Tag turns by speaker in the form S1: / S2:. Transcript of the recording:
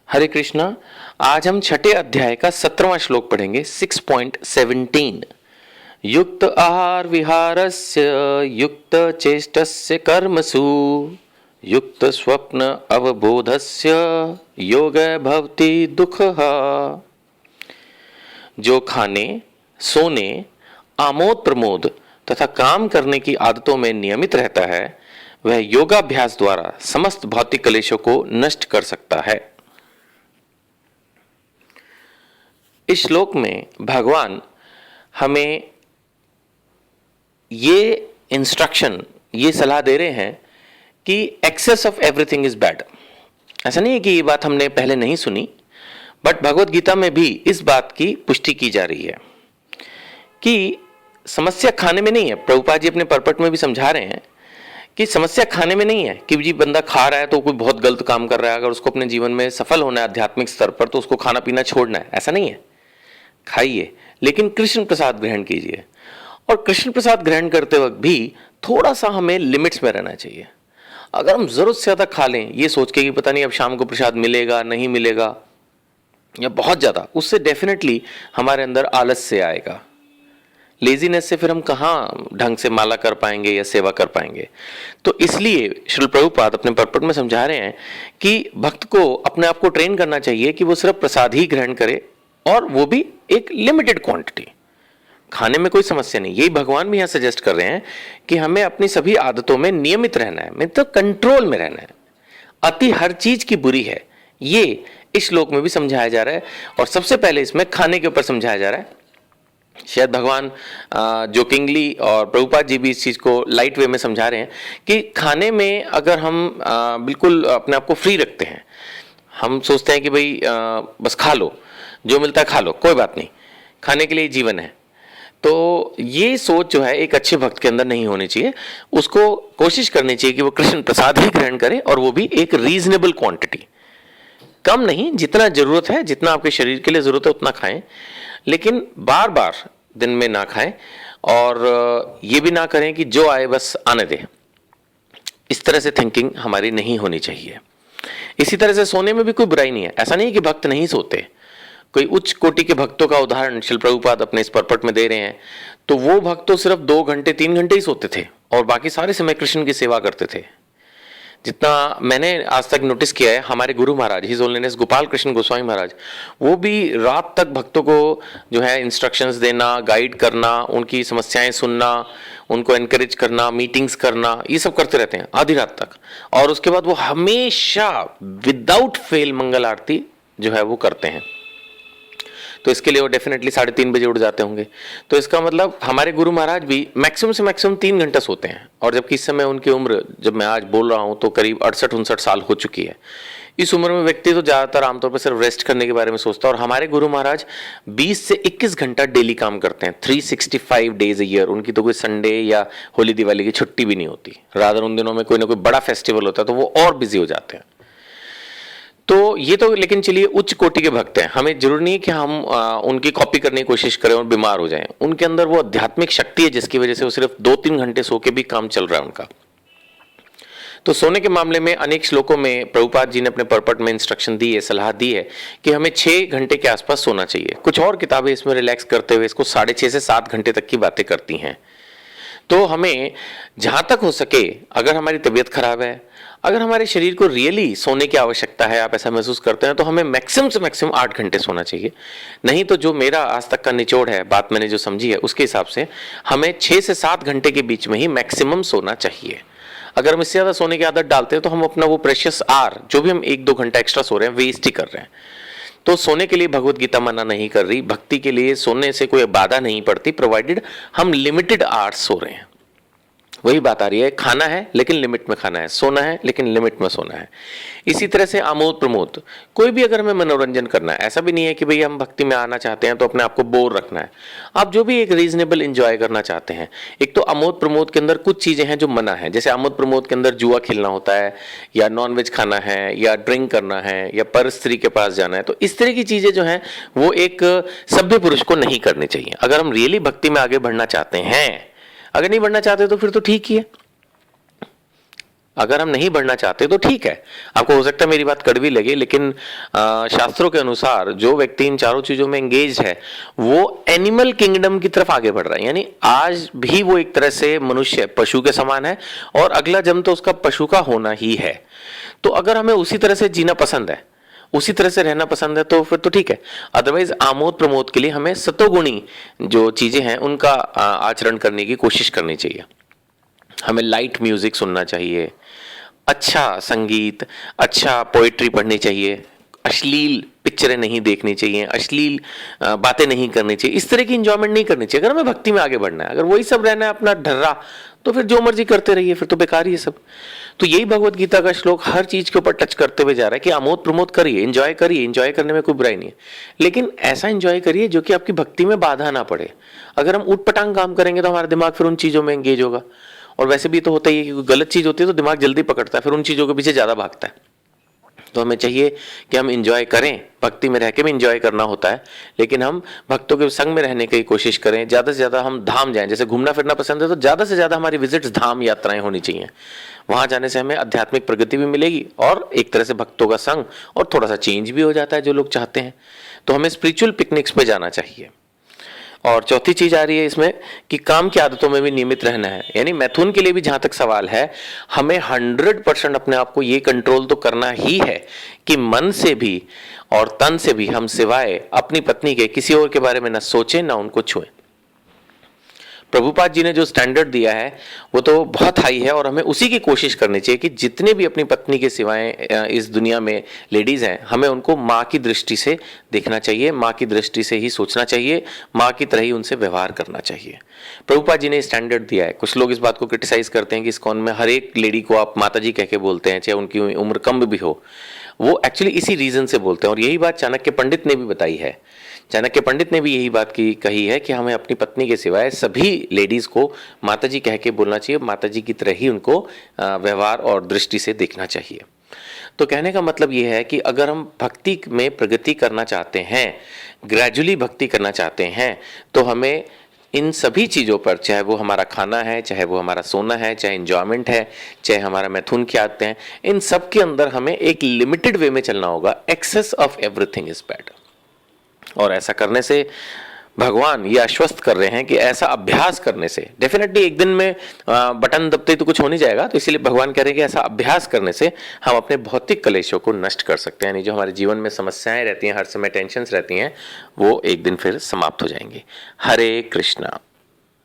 S1: हरे कृष्णा। आज हम छठे अध्याय का 17वां श्लोक पढ़ेंगे 6.17। युक्त आहार विहारस्य युक्त चेष्टस्य कर्मसु युक्त स्वप्न अवबोधस्य योग भवति दुःखः। जो खाने, सोने, आमोद प्रमोद तथा काम करने की आदतों में नियमित रहता है वह योगाभ्यास द्वारा समस्त भौतिक क्लेशों को नष्ट कर सकता है। इस श्लोक में भगवान हमें ये इंस्ट्रक्शन, ये सलाह दे रहे हैं कि excess of everything is bad. ऐसा नहीं है कि ये बात हमने पहले नहीं सुनी, बट भगवत गीता में भी इस बात की पुष्टि की जा रही है कि समस्या खाने में नहीं है। प्रभुपाद जी अपने परपट में भी समझा रहे हैं कि समस्या खाने में नहीं है कि जी बंदा खा रहा है तो कोई बहुत गलत काम कर रहा है, अगर उसको अपने जीवन में सफल होना है आध्यात्मिक स्तर पर तो उसको खाना पीना छोड़ना है। ऐसा नहीं है, खाइए लेकिन कृष्ण प्रसाद ग्रहण कीजिए। और कृष्ण प्रसाद ग्रहण करते वक्त भी थोड़ा सा हमें लिमिट्स में रहना चाहिए। अगर हम जरूरत से ज्यादा खा लें ये सोच के कि पता नहीं अब शाम को प्रसाद मिलेगा नहीं मिलेगा, या बहुत ज्यादा, उससे डेफिनेटली हमारे अंदर आलस से आएगा, लेजीनेस से फिर हम कहाँ ढंग से माला कर पाएंगे या सेवा कर पाएंगे। तो इसलिए श्रील प्रभुपाद अपने परपट में समझा रहे हैं कि भक्त को अपने आप को ट्रेन करना चाहिए कि वो सिर्फ प्रसाद ही ग्रहण करे, और वो भी एक लिमिटेड क्वांटिटी। खाने में कोई समस्या नहीं। यही भगवान भी यहां सजेस्ट कर रहे हैं कि हमें अपनी सभी आदतों में नियमित रहना है, मतलब कंट्रोल में रहना है। अति हर चीज की बुरी है, ये इस श्लोक में भी समझाया जा रहा है। और सबसे पहले इसमें खाने के ऊपर समझाया जा रहा है। शायद भगवान जोकिंगली और प्रभुपाद जी भी इस चीज को लाइट वे में समझा रहे हैं कि खाने में अगर हम बिल्कुल अपने आप को फ्री रखते हैं, हम सोचते हैं कि भाई बस खा लो, जो मिलता है खा लो, कोई बात नहीं, खाने के लिए जीवन है, तो ये सोच जो है एक अच्छे भक्त के अंदर नहीं होनी चाहिए। उसको कोशिश करनी चाहिए कि वो कृष्ण प्रसाद ही ग्रहण करे, और वो भी एक रीजनेबल क्वांटिटी, कम नहीं, जितना जरूरत है, जितना आपके शरीर के लिए जरूरत है उतना खाएं, लेकिन बार बार दिन में ना खाएं। और ये भी ना करें कि जो आए बस आने दे, इस तरह से थिंकिंग हमारी नहीं होनी चाहिए। इसी तरह से सोने में भी कोई बुराई नहीं है। ऐसा नहीं कि भक्त नहीं सोते। कोई उच्च कोटि के भक्तों का उदाहरण श्रील प्रभुपाद अपने इस परपट में दे रहे हैं, तो वो भक्त तो सिर्फ 2 घंटे 3 घंटे ही सोते थे और बाकी सारे समय कृष्ण की सेवा करते थे। जितना मैंने आज तक नोटिस किया है, हमारे गुरु महाराज हिज होलीनेस गोपाल कृष्ण गोस्वामी महाराज, वो भी रात तक भक्तों को जो है इंस्ट्रक्शंस देना, गाइड करना, उनकी समस्याएं सुनना, उनको एनकरेज करना, मीटिंग्स करना, ये सब करते रहते हैं आधी रात तक। और उसके बाद वो हमेशा विदाउट फेल मंगल आरती जो है वो करते हैं। तो इसके लिए वो डेफिनेटली 3:30 बजे उठ जाते होंगे। तो इसका मतलब हमारे गुरु महाराज भी मैक्सिमम से मैक्सिमम 3 घंटा सोते हैं। और जबकि इस समय उनकी उम्र, जब मैं आज बोल रहा हूं तो करीब 68-69 साल हो चुकी है। इस उम्र में व्यक्ति तो ज्यादातर आमतौर पर सिर्फ रेस्ट करने के बारे में सोचता है। और हमारे गुरु महाराज 20 से 21 घंटा डेली काम करते हैं, 365 डेज अ ईयर। उनकी तो कोई संडे या होली दिवाली की छुट्टी भी नहीं होती। रादर उन दिनों में कोई ना कोई बड़ा फेस्टिवल होता है तो वो और बिजी हो जाते हैं। तो ये तो लेकिन चलिए उच्च कोटि के भक्त हैं, हमें जरूर नहीं है कि हम उनकी कॉपी करने की कोशिश करें और बीमार हो जाएं। उनके अंदर वो आध्यात्मिक शक्ति है जिसकी वजह से वो सिर्फ 2-3 घंटे सो के भी काम चल रहा है उनका। तो सोने के मामले में अनेक श्लोकों में प्रभुपाद जी ने अपने परपट में इंस्ट्रक्शन दी है, सलाह दी है कि हमें 6 घंटे के आसपास सोना चाहिए। कुछ और किताबें इसमें रिलैक्स करते हुए इसको 6.5 से 7 घंटे तक की बातें करती हैं। तो हमें जहां तक हो सके, अगर हमारी तबीयत खराब है, अगर हमारे शरीर को रियली सोने की आवश्यकता है, आप ऐसा महसूस करते हैं, तो हमें मैक्सिमम से मैक्सिमम 8 घंटे सोना चाहिए। नहीं तो जो मेरा आज तक का निचोड़ है, बात मैंने जो समझी है उसके हिसाब से हमें 6 से 7 घंटे के बीच में ही मैक्सिमम सोना चाहिए। अगर हम इससे ज्यादा सोने की आदत डालते हैं तो हम अपना वो प्रेशियस आवर, जो भी हम 1-2 घंटा एक्स्ट्रा सो रहे हैं, वेस्ट ही कर रहे हैं। तो सोने के लिए भगवत गीता मना नहीं कर रही। भक्ति के लिए सोने से कोई बाधा नहीं पड़ती, प्रोवाइडेड हम लिमिटेड आवर्स सो रहे हैं। वही बात आ रही है, खाना है लेकिन लिमिट में खाना है, सोना है लेकिन लिमिट में सोना है। इसी तरह से आमोद प्रमोद, कोई भी अगर हमें मनोरंजन करना है, ऐसा भी नहीं है कि भाई हम भक्ति में आना चाहते हैं तो अपने आप को बोर रखना है। आप जो भी एक रीजनेबल एंजॉय करना चाहते हैं, एक तो आमोद प्रमोद के अंदर कुछ चीजें हैं जो मना है। जैसे आमोद प्रमोद के अंदर जुआ खेलना होता है, या नॉनवेज खाना है, या ड्रिंक करना है, या पर स्त्री के पास जाना है। तो इस तरह की चीजें जो हैं वो एक सभ्य पुरुष को नहीं करनी चाहिए। अगर हम रियली भक्ति में आगे बढ़ना चाहते हैं, अगर नहीं बढ़ना चाहते तो फिर तो ठीक ही है। अगर हम नहीं बढ़ना चाहते तो ठीक है, आपको हो सकता है मेरी बात कड़वी लगे, लेकिन शास्त्रों के अनुसार जो व्यक्ति इन चारों चीजों में एंगेज है वो एनिमल किंगडम की तरफ आगे बढ़ रहा है। यानी आज भी वो एक तरह से मनुष्य पशु के समान है और अगला जन्म तो उसका पशु का होना ही है। तो अगर हमें उसी तरह से जीना पसंद है, उसी तरह से रहना पसंद है, तो फिर तो ठीक है। अदरवाइज आमोद प्रमोद के लिए हमें सतोगुणी जो चीजें हैं उनका आचरण करने की कोशिश करनी चाहिए। हमें लाइट म्यूजिक सुनना चाहिए, अच्छा संगीत, अच्छा पोएट्री पढ़नी चाहिए, अश्लील पिक्चरें नहीं देखनी चाहिए, अश्लील बातें नहीं करनी चाहिए, इस तरह की इंजॉयमेंट नहीं करनी चाहिए। अगर हमें भक्ति में आगे बढ़ना है, अगर वही सब रहना है अपना ढर्रा, तो फिर जो मर्जी करते रहिए, फिर तो बेकार ही है सब। तो यही भगवत गीता का श्लोक हर चीज के ऊपर टच करते हुए जा रहा है कि आमोद प्रमोद करिए, एंजॉय करिए, एंजॉय करने में कोई बुराई नहीं है, लेकिन ऐसा एंजॉय करिए जो कि आपकी भक्ति में बाधा ना पड़े। अगर हम ऊट पटांग काम करेंगे तो हमारा दिमाग फिर उन चीजों में एंगेज होगा, और वैसे भी तो होता ही है कि कोई गलत चीज होती है तो दिमाग जल्दी पकड़ता है, फिर उन चीजों के पीछे ज्यादा भागता है। तो हमें चाहिए कि हम इंजॉय करें, भक्ति में रह के भी इंजॉय करना होता है, लेकिन हम भक्तों के संग में रहने की कोशिश करें। ज़्यादा से ज़्यादा हम धाम जाएं, जैसे घूमना फिरना पसंद है तो ज़्यादा से ज़्यादा हमारी विजिट्स धाम यात्राएं होनी चाहिए। वहाँ जाने से हमें आध्यात्मिक प्रगति भी मिलेगी और एक तरह से भक्तों का संग और थोड़ा सा चेंज भी हो जाता है जो लोग चाहते हैं। तो हमें स्पिरिचुअल पिकनिक्स पे जाना चाहिए। और चौथी चीज आ रही है इसमें कि काम की आदतों में भी नियमित रहना है। यानी मैथुन के लिए भी जहां तक सवाल है, हमें 100% अपने आप को ये कंट्रोल तो करना ही है कि मन से भी और तन से भी हम सिवाय अपनी पत्नी के किसी और के बारे में ना सोचें ना उनको छुएं। प्रभुपाद जी ने जो स्टैंडर्ड दिया है वो तो बहुत हाई है और हमें उसी की कोशिश करनी चाहिए कि जितने भी अपनी पत्नी के सिवाय इस दुनिया में लेडीज हैं, हमें उनको माँ की दृष्टि से देखना चाहिए, माँ की दृष्टि से ही सोचना चाहिए, माँ की तरह ही उनसे व्यवहार करना चाहिए। प्रभुपाद जी ने स्टैंडर्ड दिया है। कुछ लोग इस बात को क्रिटिसाइज करते हैं कि इस्कॉन में हर एक लेडी को आप माता जी कह के बोलते हैं, चाहे उनकी उम्र कम भी हो। वो एक्चुअली इसी रीजन से बोलते हैं और यही बात चाणक्य पंडित ने भी बताई है। चाणक्य पंडित ने भी यही बात कही है कि हमें अपनी पत्नी के सिवाय सभी लेडीज को माता जी कह के बोलना चाहिए, माता जी की तरह ही उनको व्यवहार और दृष्टि से देखना चाहिए। तो कहने का मतलब ये है कि अगर हम भक्ति में प्रगति करना चाहते हैं, ग्रेजुअली भक्ति करना चाहते हैं, तो हमें इन सभी चीज़ों पर, चाहे वो हमारा खाना है, चाहे वो हमारा सोना है, चाहे इंजॉयमेंट है, चाहे हमारा मैथुन की आदतें हैं, इन सब के अंदर हमें एक लिमिटेड वे में चलना होगा। Excess of everything is bad. और ऐसा करने से भगवान ये आश्वस्त कर रहे हैं कि ऐसा अभ्यास करने से डेफिनेटली एक दिन में बटन दबते तो कुछ हो नहीं जाएगा। तो इसीलिए भगवान कह रहे हैं कि ऐसा अभ्यास करने से हम अपने भौतिक कलेशों को नष्ट कर सकते हैं। यानी जो हमारे जीवन में समस्याएं रहती हैं, हर समय टेंशन्स रहती हैं, वो एक दिन फिर समाप्त हो जाएंगी। हरे कृष्णा।